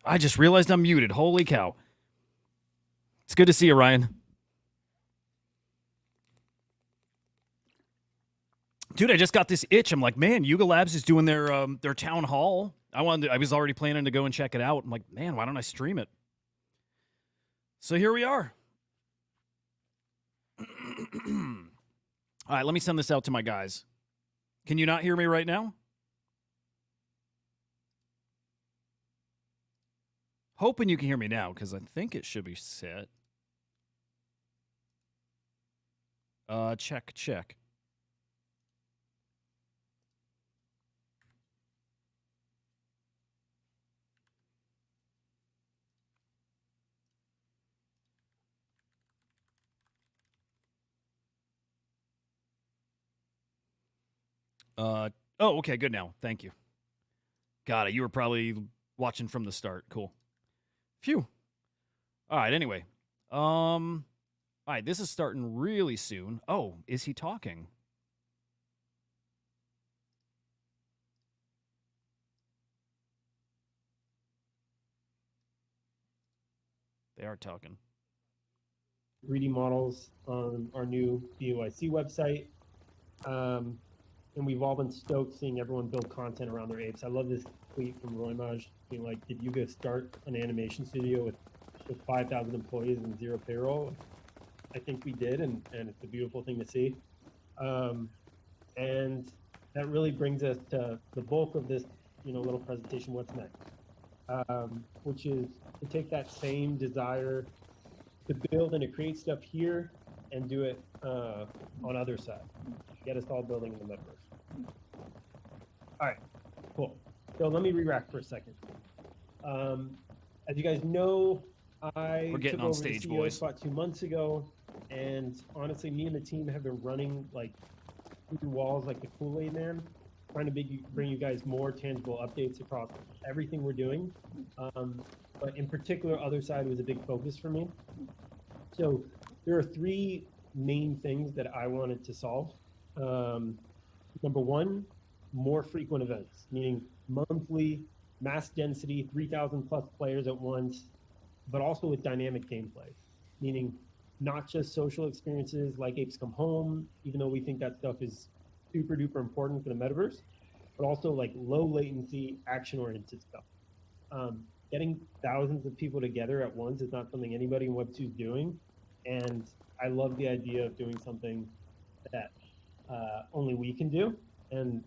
I just realized I'm muted. Holy cow. It's good to see you, Ryan. Dude, I just got this itch. I'm like, man, Yuga Labs is doing their town hall. I was already planning to go and check it out. I'm like, man, why don't I stream it? So here we are. All right, let me send this out to my guys. Can you not hear me right now? Hoping you can hear me now, because I think it should be set. Check. Oh, okay, good now. Thank you. Got it. You were probably watching from the start. Cool. Phew. All right, anyway. All right, this is starting really soon. Oh, is he talking? They are talking. 3D models on our new BOIC website. And we've all been stoked seeing everyone build content around their apes. I love this tweet from Roy Maj being like, did Yuga start an animation studio with 5,000 employees and 0 payroll? I think we did, and it's a beautiful thing to see. And that really brings us to the bulk of this, little presentation, what's next, which is to take that same desire to build and to create stuff here and do it on Otherside. Get us all building in the Metaverse. All right, cool. So let me re-rack for a second. As you guys know, I took over the CEO spot 2 months ago, and honestly, me and the team have been running like through walls like the Kool-Aid man, trying to bring you guys more tangible updates across everything we're doing. But in particular, Otherside was a big focus for me. So there are 3 main things that I wanted to solve. Number 1, more frequent events, meaning monthly, mass density, 3,000 plus players at once, but also with dynamic gameplay, meaning not just social experiences like Apes Come Home, even though we think that stuff is super duper important for the Metaverse, but also like low latency, action-oriented stuff. Getting thousands of people together at once is not something anybody in Web2 is doing, and I love the idea of doing something that only we can do, and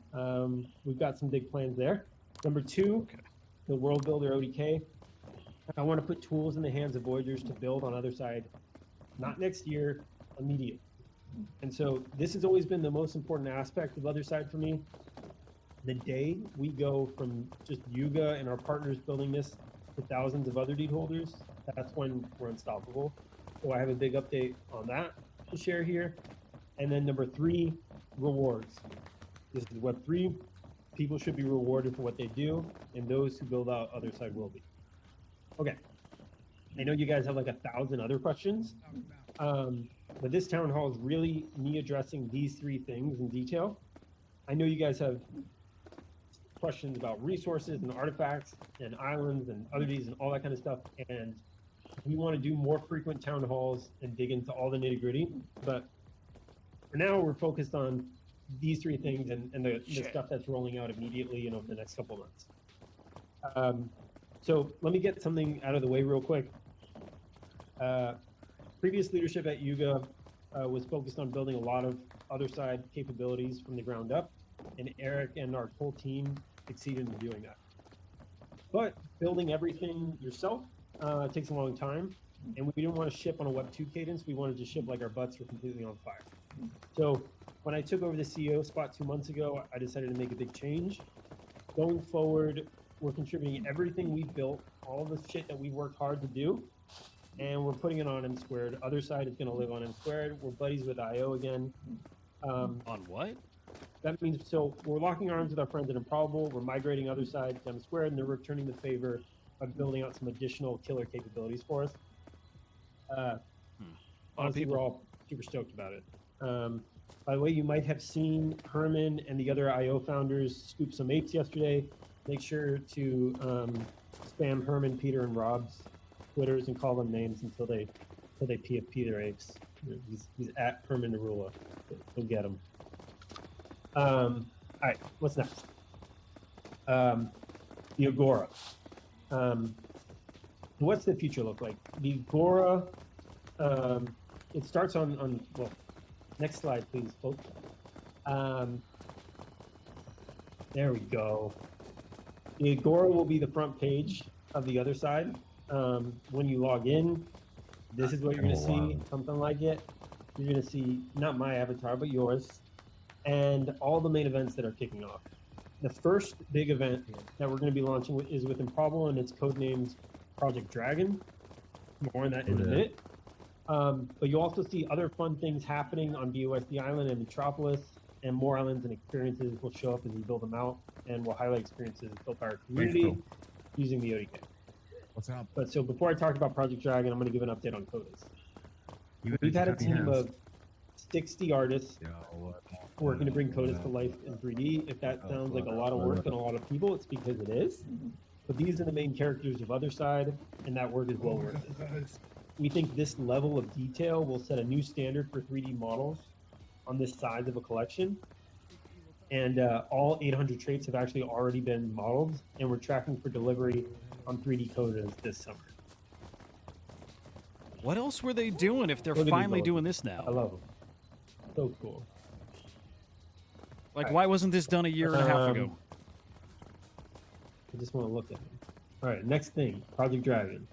we've got some big plans there. Number 2, the World Builder ODK. I want to put tools in the hands of Voyagers to build on Otherside, not next year, immediately. And so this has always been the most important aspect of Otherside for me. The day we go from just Yuga and our partners building this to thousands of other deed holders, that's when we're unstoppable. So I have a big update on that to share here. And then number 3, rewards. This is Web3. People should be rewarded for what they do, and those who build out Otherside will be. Okay. I know you guys have like 1,000 other questions, but this town hall is really me addressing these 3 things in detail. I know you guys have questions about resources and artifacts and islands and other deeds and all that kind of stuff, and we want to do more frequent town halls and dig into all the nitty-gritty, but for now we're focused on these 3 things and the stuff that's rolling out immediately and over the next couple months. So let me get something out of the way real quick. Previous leadership at Yuga was focused on building a lot of Otherside capabilities from the ground up, and Eric and our whole team succeeded in doing that. But building everything yourself takes a long time, and we didn't want to ship on a Web2 cadence. We wanted to ship like our butts were completely on fire. So when I took over the CEO spot 2 months ago, I decided to make a big change. Going forward, we're contributing everything we've built, all the shit that we worked hard to do, and we're putting it on M Squared. Otherside is going to live on M Squared. We're buddies with IO again. On what? That means, so we're locking arms with our friends at Improbable. We're migrating Otherside to M Squared, and they're returning the favor by building out some additional killer capabilities for us. Honestly, we're all super stoked about it. By the way, you might have seen Herman and the other IO founders scoop some apes yesterday. Make sure to spam Herman, Peter, and Rob's Twitters and call them names until they PFP their apes. He's at Herman Narula. Go get him. All right, what's next? The Agora. What's the future look like? The Agora, it starts on well, next slide, please, folks. There we go. The Agora will be the front page of the other side. When you log in, this is what you're going to see, something like it. You're going to see not my avatar, but yours, and all the main events that are kicking off. The first big event that we're going to be launching is with Improbable, and it's codenamed Project Dragon. More on that in a minute. But you also see other fun things happening on BOSD Island and Metropolis, and more islands and experiences will show up as we build them out, and we'll highlight experiences built by our community using the ODK. What's up? But so before I talk about Project Dragon, I'm going to give an update on Codas. We've had a team of 60 artists working to bring Codas to life in 3D. If that sounds like a lot of work and a lot of people, it's because it is. But these are the main characters of Otherside, and that work is well worth it. We think this level of detail will set a new standard for 3D models on this size of a collection. And all 800 traits have actually already been modeled, and we're tracking for delivery on 3D Codas this summer. What else were they doing if they're Look at these finally logos. doing this I now? love them. So cool. Like, why wasn't this done a year and a half ago? I just want to look at them. All right, next thing, Project Dragon.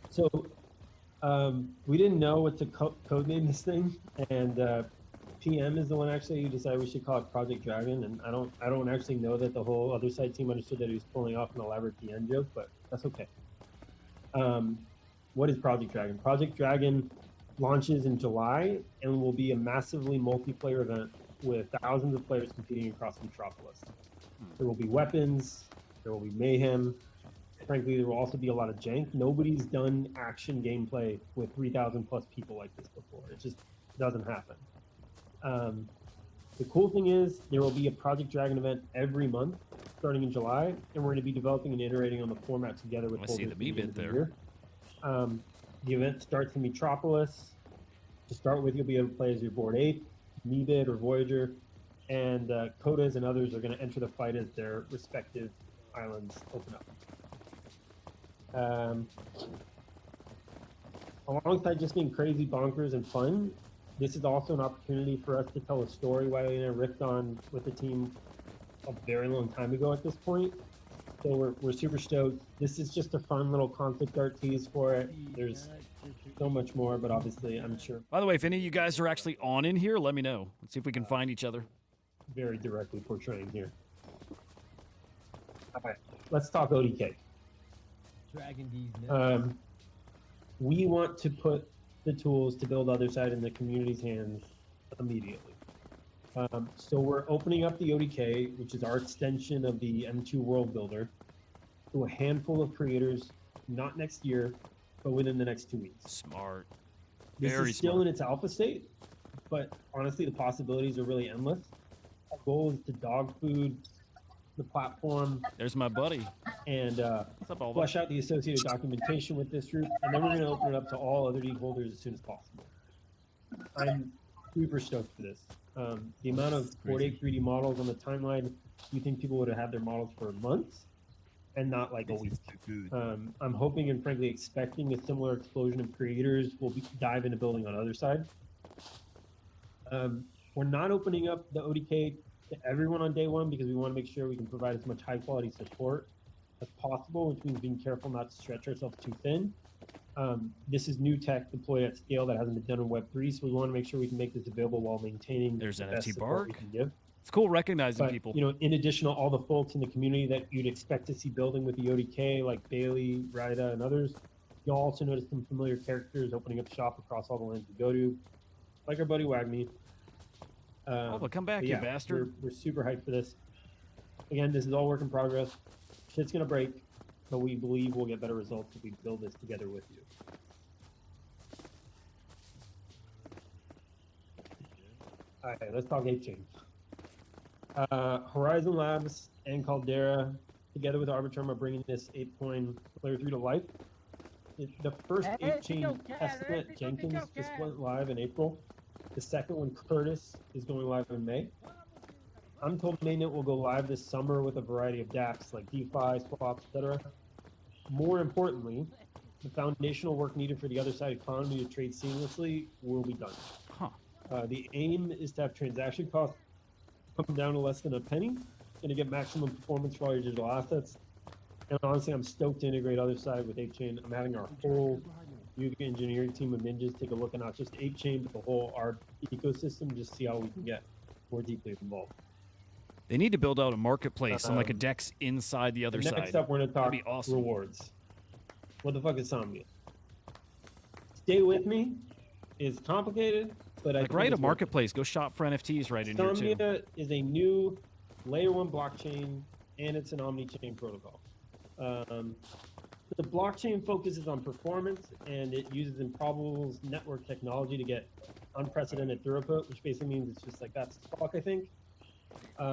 So we didn't know what to codename this thing, and PM is the one actually who decided we should call it Project Dragon. And I don't actually know that the whole Otherside team understood that he was pulling off an elaborate PN joke, but that's okay. What is Project Dragon? Project Dragon launches in July and will be a massively multiplayer event with thousands of players competing across Metropolis. There will be weapons, there will be mayhem. Frankly, there will also be a lot of jank. Nobody's done action gameplay with 3,000 plus people like this before. It just doesn't happen. The cool thing is there will be a Project Dragon event every month starting in July, and we're going to be developing and iterating on the format together with I see holders the me at the end bit of the there. year. The event starts in Metropolis. To start with, you'll be able to play as your board ape, Meebit, or Voyager, and Codas and others are going to enter the fight as their respective islands open up. Alongside just being crazy, bonkers, and fun, this is also an opportunity for us to tell a story Wiley and I riffed on with the team a very long time ago at this point. So we're super stoked. This is just a fun little concept art tease for it. There's so much more, but obviously I'm sure By the way, if any of you guys are actually on in here, let me know. Let's see if we can find each other. very directly portraying here. All right, let's talk ODK. Dragon D's We want to put the tools to build Otherside in the community's hands immediately. So we're opening up the ODK, which is our extension of the M2 World Builder, to a handful of creators, not next year, but within the next 2 weeks. Smart. This Very is still smart. in its alpha state, but honestly, the possibilities are really endless. Our goal is to dog food the platform There's my buddy. and What's up, Alva? flesh out the associated documentation with this group, and then we're going to open it up to all other league holders as soon as possible. I'm super stoked for this. The amount of 4-day 3D models on the timeline, you think people would have had their models for months and not like a week. I'm hoping and frankly expecting a similar explosion of creators will dive into building on Otherside. We're not opening up the ODK to everyone on day one because we want to make sure we can provide as much high quality support as possible, which means being careful not to stretch ourselves too thin. This is new tech deployed at scale that hasn't been done in Web3, so we want to make sure we can make this available while maintaining There's the best NFT support we Bark. can give. It's cool recognizing But, people. you know, in addition to all the folks in the community that you'd expect to see building with the ODK, like Bailey, Ryda, and others, you'll also notice some familiar characters opening up shop across all the lands we go to, like our buddy Wagme. Alva, come back, But you yeah, bastard. We're super hyped for this. Again, this is all work in progress. Shit's gonna break, but we believe we'll get better results if we build this together with you. All right, let's talk ApeChain. Horizon Labs and Caldera together with Arbitrum, are bringing this 8-coin layer 3 to life. The first 8-chain testnet, Jenkins, just went live in April. The second one, Curtis, is going live in May. I'm told mainnet will go live this summer with a variety of DApps like DeFi, swaps, etc. More importantly, the foundational work needed for the Otherside economy to trade seamlessly will be done. Huh. The aim is to have transaction costs come down to less than a penny and to get maximum performance for all your digital assets. And honestly, I'm stoked to integrate Otherside with ApeChain. I'm having our whole Yuga engineering team of ninjas take a look at not just ApeChain, but the whole ARB ecosystem, just see how we can get more deeply involved. They need to build out a marketplace and like a DEX inside the other side. Next up, we're going to talk That'd be awesome. rewards. What the fuck is Somnia? Stay with me. It's complicated, but Like, write a marketplace. Go shop for NFTs right in here, too. Somnia is a new layer 1 blockchain, and it's an omni-chain protocol. The blockchain focuses on performance, and it uses improbables network technology to get unprecedented throughput, which basically means it's just like that's fuck, I think.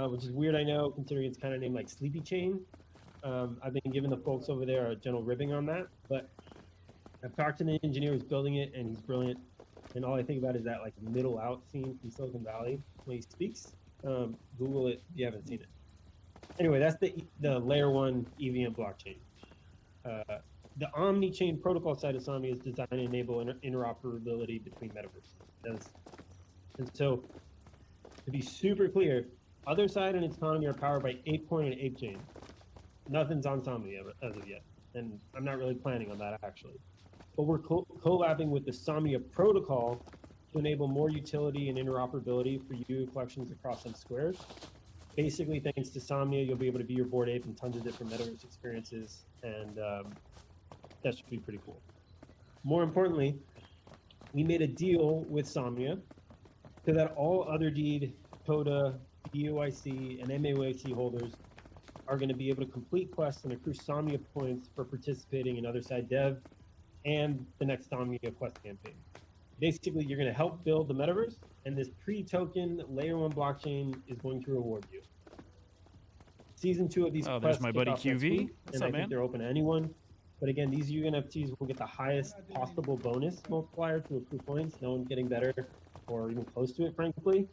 Which is weird, I know, considering it's kind of named like Sleepy Chain. I've been giving the folks over there a general ribbing on that, but I've talked to the engineer who's building it, and he's brilliant. And all I think about is that like middle out scene from Silicon Valley when he speaks. Google it if you haven't seen it. Anyway, that's the layer 1 EVM blockchain. The omni-chain protocol side of Somnia is designed to enable interoperability between metaverses. And so, to be super clear, Otherside and its economy are powered by ApeCoin and ApeChain. Nothing's on Somnia as of yet, and I'm not really planning on that actually. But we're collabing with the Somnia protocol to enable more utility and interoperability for Yuga collections across some squares. Basically, thanks to Somnia, you'll be able to be your Bored Ape in tons of different metaverse experiences, and that should be pretty cool. More importantly, we made a deal with Somnia so that all other deed, CODA, BUIC, and MAOIC holders are going to be able to complete quests and accrue Somnia points for participating in Otherside dev and the next Somnia quest campaign. Basically, you're going to help build the metaverse, and this pre-token layer 1 blockchain is going to reward you. Season 2 of these quests there's my buddy kick off next QV. week, What's and up, I think man? they're open to anyone. But again, these Yuga NFTs will get the highest possible bonus multiplier to accrue points. No one's getting better or even close to it, frankly.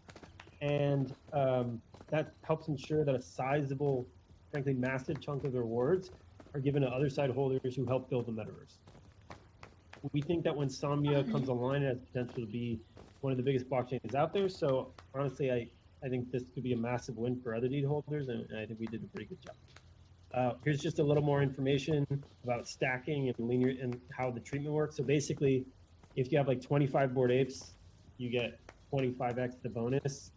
And that helps ensure that a sizable, frankly, massive chunk of the rewards are given to Otherside holders who help build the metaverse. We think that when Somnia comes online, it has potential to be one of the biggest blockchains out there. So honestly, I think this could be a massive win for other deed holders, and I think we did a pretty good job. Here's just a little more information about stacking and linear and how the treatment works. So basically, if you have like 25 Bored Apes, you get 25x the bonus,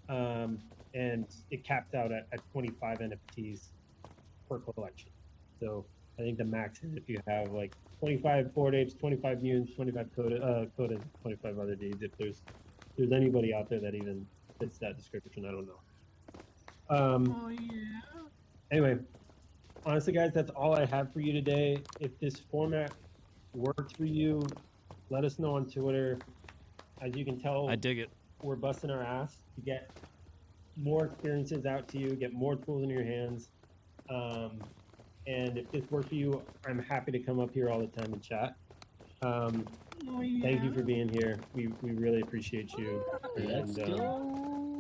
and it caps out at 25 NFTs per collection. So I think the max is if you have like 25 Bored Apes, 25 mutants, 25 codas, 25 other deeds. If there's anybody out there that even fits that description, I don't know. Anyway, honestly, guys, that's all I have for you today. If this format works for you, let us know on Twitter. As you can tell, I dig it. We're busting our ass to get more experiences out to you, get more tools in your hands. And if this works for you, I'm happy to come up here all the time and chat. Thank you for being here. We really appreciate you. And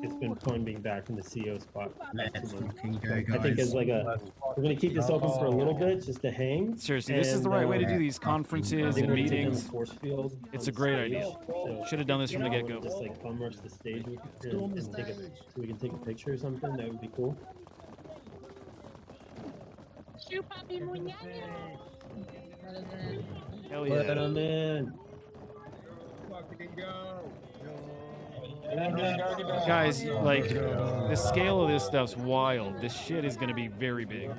it's been fun being back in the CEO spot. Let's fucking go, I guys. think as like we're gonna keep this open for a little bit just to hang. Seriously, this is the right way to do these I conferences think and we're taking the meetings. force field It's on a great the idea. stage, so Should have done this from the if you get-go. wanna just like bum rush the stage and Storm the take stage. so we can take a picture or something. That would be cool. Hell Let yeah. them in. Fucking go. Guys, like, the scale of this stuff's wild. This shit is going to be very big.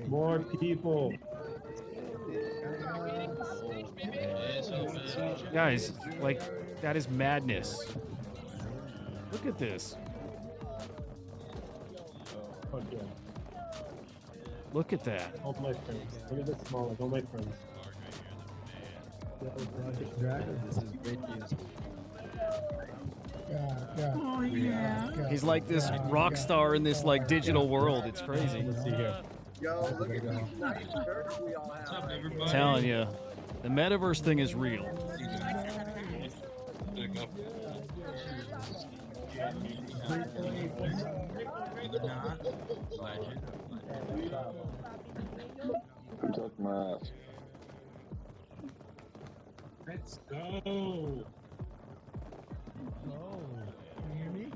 More people. Guys, like, that is madness. Look at this. Fuck yeah. Look at that. All my friends. Look at this small, like all my friends. This is great news. Oh, yeah. He's like this rock star in this like digital world. It's crazy. Let's see here. Yo, look at these nice shirts we all have. What's up, right everybody? Telling you, the metaverse thing is real. Who took my ass? Let's go. Oh. Can you hear me?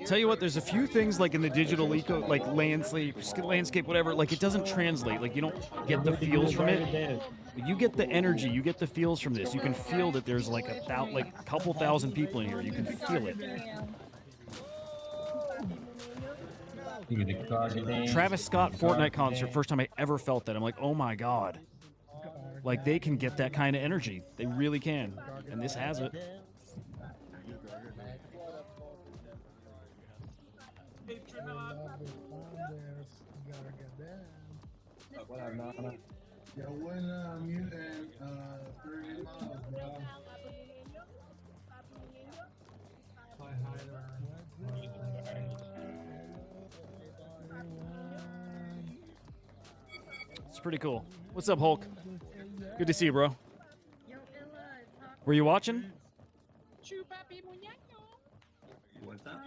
Tell you what, there's a few things like in the digital like landscape, whatever. Like it doesn't translate. Like you don't get the feels from it. You get the energy. You get the feels from this. You can feel that there's like a couple thousand people in here. You can feel it. Travis Scott Fortnite concert. First time I ever felt that. I'm like, oh my god. Like they can get that kind of energy. They really can. And this has it. Yo, when mutant 30 miles, bro. It's pretty cool. What's up, Hulk? Good to see you, bro. Were you watching? What's up?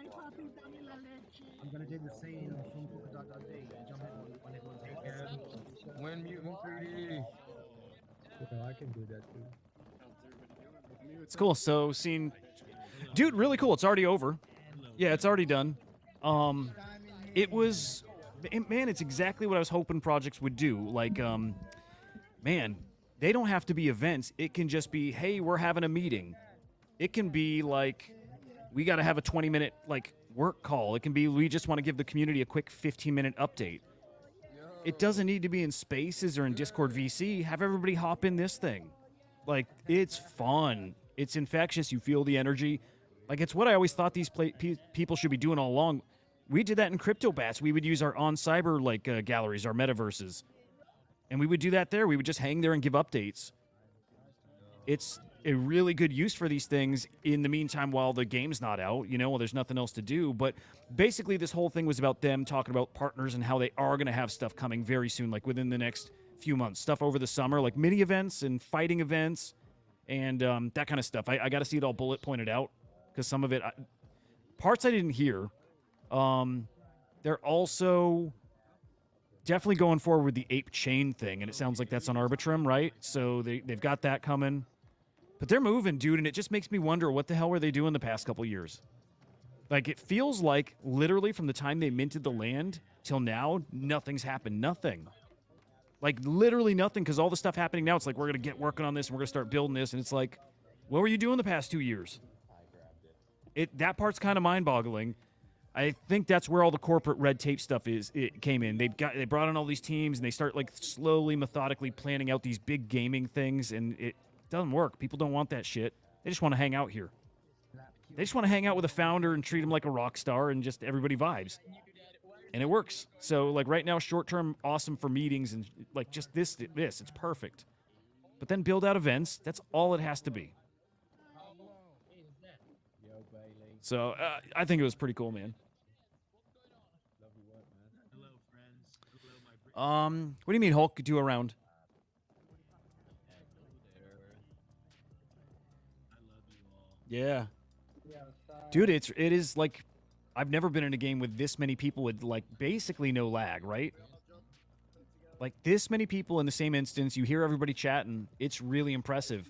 I'm gonna do the same from Polkadot.day. Jump in when it will take care. When mutant 3D. I can do that too. It's cool. So, dude, really cool. It's already over. Yeah, it's already done. It was, man, it's exactly what I was hoping projects would do. Like, man, they don't have to be events. It can just be, hey, we're having a meeting. It can be like, we got to have a 20-minute like work call. It can be, we just want to give the community a quick 15-minute update. It doesn't need to be in Spaces or in Discord VC. Have everybody hop in this thing. Like, it's fun. It's infectious. You feel the energy. Like, it's what I always thought these people should be doing all along. We did that in CryptoBats. We would use our on-cyber, like, galleries, our metaverses. And we would do that there. We would just hang there and give updates. It's a really good use for these things in the meantime while the game's not out, you know, while there's nothing else to do. But basically, this whole thing was about them talking about partners and how they are going to have stuff coming very soon, like within the next few months. Stuff over the summer, like mini events and fighting events and that kind of stuff. I got to see it all bullet pointed out because some of it, parts I didn't hear. They're also definitely going forward with the ApeChain thing, and it sounds like that's on Arbitrum, right? So they've got that coming. But they're moving, dude, and it just makes me wonder what the hell were they doing the past couple years? Like, it feels like literally from the time they minted the land till now, nothing's happened. Nothing. Like, literally nothing, because all the stuff happening now, it's like, we're going to get working on this, and we're going to start building this, and it's like, what were you doing the past 2 years? That part's kind of mind-boggling. I think that's where all the corporate red tape stuff came in. They brought in all these teams, and they start, like, slowly, methodically planning out these big gaming things, and it doesn't work. People don't want that shit. They just want to hang out here. They just want to hang out with a founder and treat him like a rock star and just everybody vibes. And it works. So, like, right now, short-term, awesome for meetings and, like, just this, it's perfect. But then build out events. That's all it has to be. So, I think it was pretty cool, man. What do you mean, Hulk? Do a round? Yeah. Dude, it is like, I've never been in a game with this many people with, like, basically no lag, right? Like, this many people in the same instance, you hear everybody chatting, it's really impressive.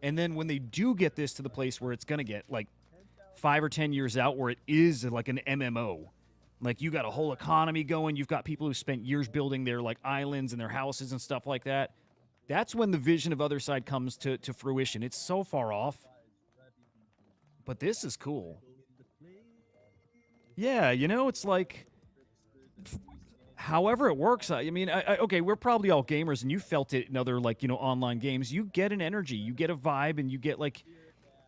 And then when they do get this to the place where it's going to get, like, 5 or 10 years out, where it is, like, an MMO. Like, you got a whole economy going, you've got people who spent years building their, like, islands and their houses and stuff like that. That's when the vision of Otherside comes to fruition. It's so far off. But this is cool. Yeah, you know, it's like, however it works. I mean, okay, we're probably all gamers, and you felt it in other, like, you know, online games. You get an energy, you get a vibe, and you get, like,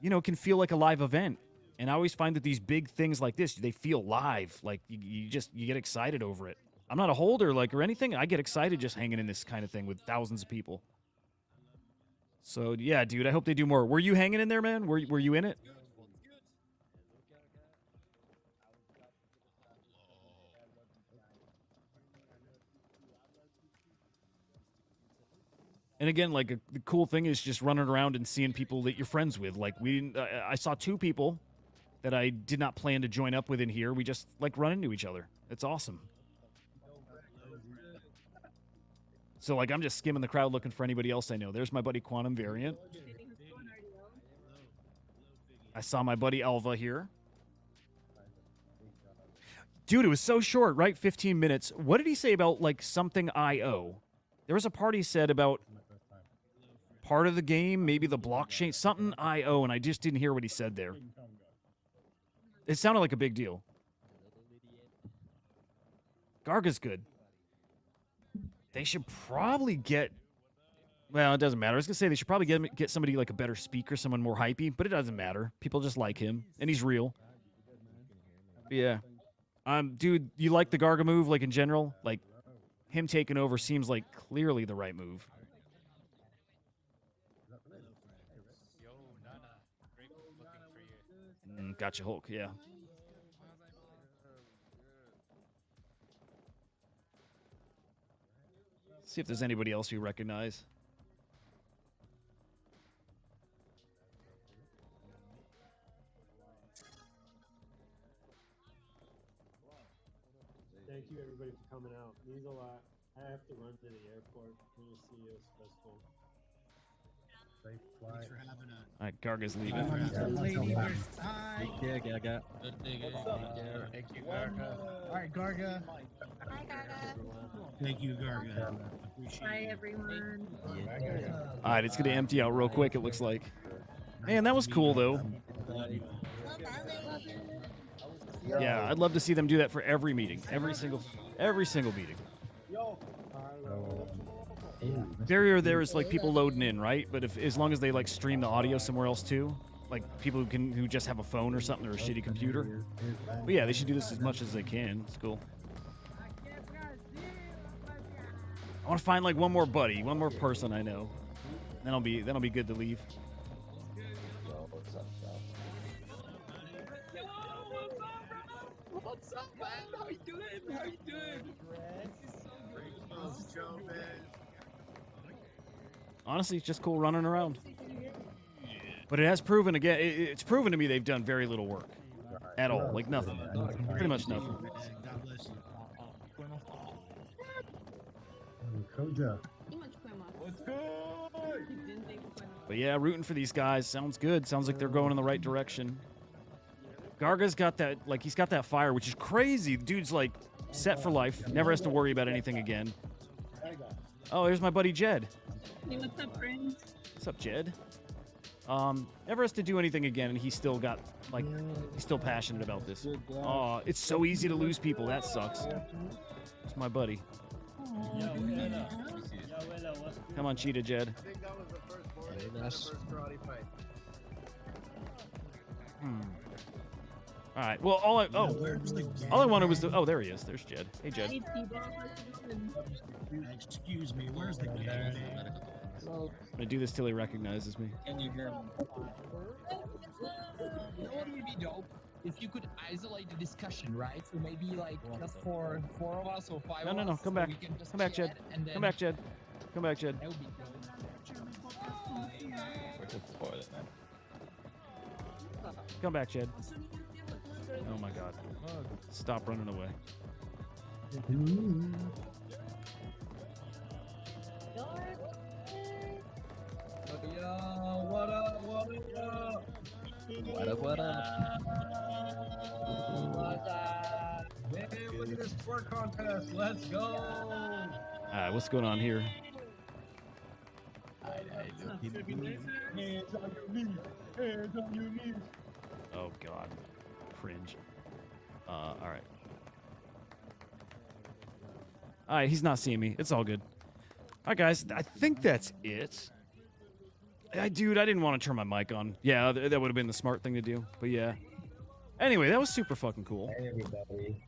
you know, it can feel like a live event. And I always find that these big things like this, they feel live. Like, you get excited over it. I'm not a holder, like, or anything. I get excited just hanging in this kind of thing with thousands of people. So yeah, dude, I hope they do more. Were you hanging in there, man? Were you in it? And again, like the cool thing is just running around and seeing people that you're friends with. Like I saw 2 people that I did not plan to join up with in here. We just like run into each other. It's awesome. So like I'm just skimming the crowd looking for anybody else I know. There's my buddy Quantum Variant. I saw my buddy Alva here. Dude, it was so short, right? 15 minutes. What did he say about like something IO? There was a part he said about part of the game, maybe the blockchain, something IO, and I just didn't hear what he said there. It sounded like a big deal. Garga's good. They should probably get... Well, it doesn't matter. I was going to say they should probably get somebody like a better speaker, someone more hypey, but it doesn't matter. People just like him, and he's real. But yeah. Dude, you like the Garga move, like in general? Like, him taking over seems like clearly the right move. Gotcha, Hulk, yeah. See if there's anybody else you recognize. Thank you, everybody, for coming out. It means a lot. I have to run to the airport. I'm going to see you. It's stressful. Thanks for having us. All right, Garga's leaving. Yeah, Gaga. Thank you, Garga. All right, Garga. Hi, Gaga. Thank you, Garga. Appreciate Hi, it. everyone. All right, it's going to empty out real quick, it looks like. Man, that was cool, though. Yeah, I'd love to see them do that for every meeting. Every single meeting. Barrier there is like people loading in, right? But as long as they like stream the audio somewhere else too, like people who just have a phone or something or a shitty computer. But yeah, they should do this as much as they can. It's cool. I want to find like one more buddy, one more person I know. Then I'll be good to leave. What's up, man? How you doing? How you doing? Honestly, it's just cool running around. But it has proven again. It's proven to me they've done very little work at all. Like nothing. Pretty much nothing. God bless you. Koja. What's good? But yeah, rooting for these guys sounds good. Sounds like they're going in the right direction. Garga's got that, like, he's got that fire, which is crazy. The dude's, like, set for life. Never has to worry about anything again. Oh, here's my buddy Jed. Hey, what's up, friends? What's up, Jed? Never has to do anything again, and he's still got, like, he's still passionate about this. Oh, it's so easy to lose people. That sucks. It's my buddy. Come on, Cheetah Jed. I think that was the first board, the first karate fight. All right. Well, all I wanted was to. Oh, there he is. There's Jed. Hey, Jed. Hey, T-Ball. Excuse me, where's the game? I'm gonna do this till he recognizes me. Can you hear me? You know what would be dope? If you could isolate the discussion, right? So maybe like just for 4 of us or 5 of us. No. Come so back. we can just Come back, Jed. chat and then Come back, Jed. Come back, Jed. That would be dope. Come back, Jed. Oh my God. Stop running away. Yo, what up? What up? What up? Man, look at this twerk contest. Let's go. All right, what's going on here? Hands on your knees. Hands on your knees. Oh God, cringe. All right. All right, he's not seeing me. It's all good. All right, guys, I think that's it. Dude, I didn't want to turn my mic on. Yeah, that would have been the smart thing to do. But yeah. Anyway, that was super fucking cool. Hey, everybody.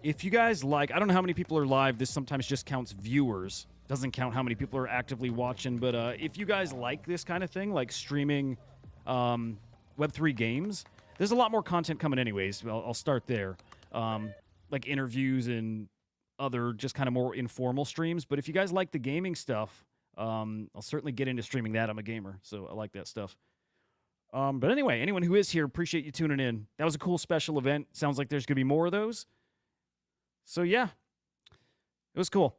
if you guys like, I don't know how many people are live. This sometimes just counts viewers. Doesn't count how many people are actively watching. But if you guys like this kind of thing, like streaming Web3 games, there's a lot more content coming anyways. I'll start there. Like interviews and other just kind of more informal streams. But if you guys like the gaming stuff, I'll certainly get into streaming that. I'm a gamer, so I like that stuff. But anyway, anyone who is here, appreciate you tuning in. That was a cool special event. Sounds like there's going to be more of those. So, yeah, it was cool.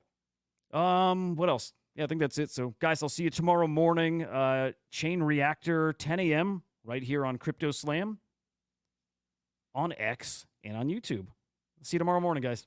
What else? Yeah, I think that's it. So, guys, I'll see you tomorrow morning. Chain Reactor, 10 a.m. right here on Crypto Slam, on X, and on YouTube. See you tomorrow morning, guys.